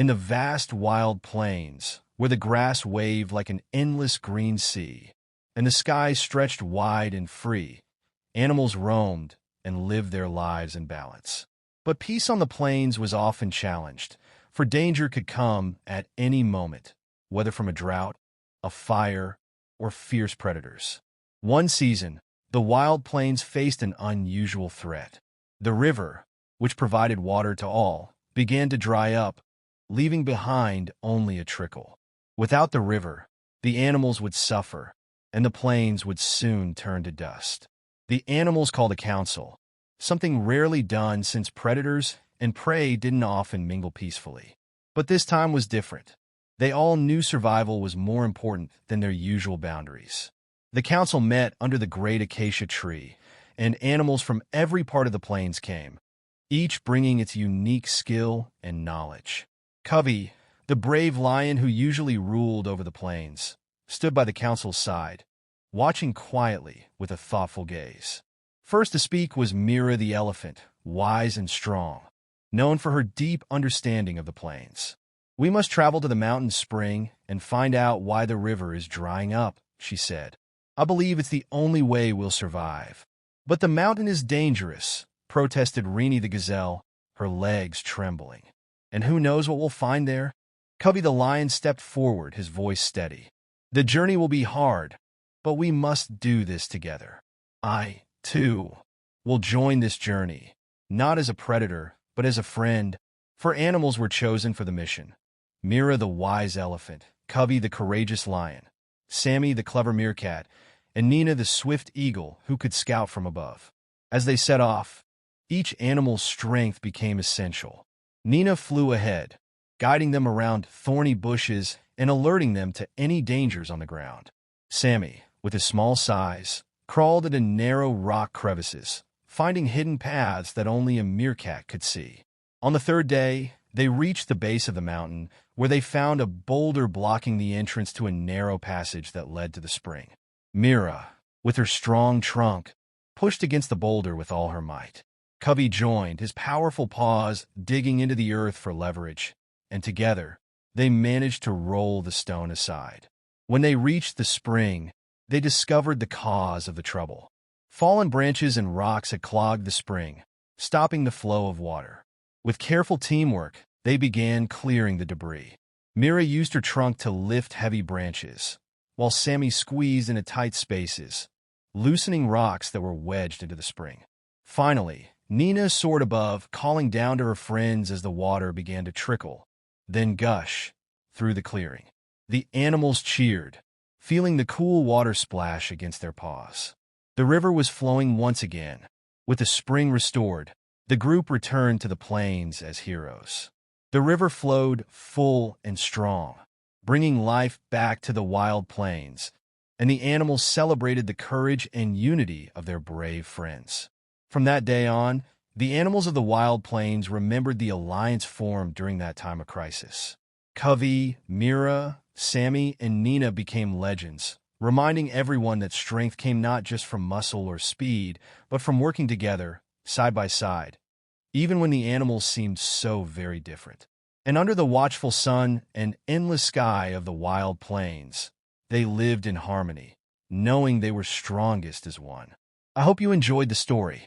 In the vast wild plains, where the grass waved like an endless green sea, and the sky stretched wide and free, animals roamed and lived their lives in balance. But peace on the plains was often challenged, for danger could come at any moment, whether from a drought, a fire, or fierce predators. One season, the wild plains faced an unusual threat. The river, which provided water to all, began to dry up, leaving behind only a trickle. Without the river, the animals would suffer, and the plains would soon turn to dust. The animals called a council, something rarely done since predators and prey didn't often mingle peacefully. But this time was different. They all knew survival was more important than their usual boundaries. The council met under the great acacia tree, and animals from every part of the plains came, each bringing its unique skill and knowledge. Covey, the brave lion who usually ruled over the plains, stood by the council's side, watching quietly with a thoughtful gaze. First to speak was Mira the elephant, wise and strong, known for her deep understanding of the plains. "We must travel to the mountain spring and find out why the river is drying up," she said. "I believe it's the only way we'll survive." "But the mountain is dangerous," protested Renee the gazelle, her legs trembling. "And who knows what we'll find there?" Covey the lion stepped forward, his voice steady. "The journey will be hard, but we must do this together. I, too, will join this journey, not as a predator, but as a friend, for animals were chosen for the mission. Mira the wise elephant, Covey the courageous lion, Sammy the clever meerkat, and Nina the swift eagle who could scout from above. As they set off, each animal's strength became essential. Nina flew ahead, guiding them around thorny bushes and alerting them to any dangers on the ground. Sammy, with his small size, crawled into narrow rock crevices, finding hidden paths that only a meerkat could see. On the third day, they reached the base of the mountain, where they found a boulder blocking the entrance to a narrow passage that led to the spring. Mira, with her strong trunk, pushed against the boulder with all her might. Covey joined, his powerful paws digging into the earth for leverage, and together, they managed to roll the stone aside. When they reached the spring, they discovered the cause of the trouble. Fallen branches and rocks had clogged the spring, stopping the flow of water. With careful teamwork, they began clearing the debris. Mira used her trunk to lift heavy branches, while Sammy squeezed into tight spaces, loosening rocks that were wedged into the spring. Finally, Nina soared above, calling down to her friends as the water began to trickle, then gush, through the clearing. The animals cheered, feeling the cool water splash against their paws. The river was flowing once again. With the spring restored, the group returned to the plains as heroes. The river flowed full and strong, bringing life back to the wild plains, and the animals celebrated the courage and unity of their brave friends. From that day on, the animals of the wild plains remembered the alliance formed during that time of crisis. Covey, Mira, Sammy, and Nina became legends, reminding everyone that strength came not just from muscle or speed, but from working together, side by side, even when the animals seemed so very different. And under the watchful sun and endless sky of the wild plains, they lived in harmony, knowing they were strongest as one. I hope you enjoyed the story.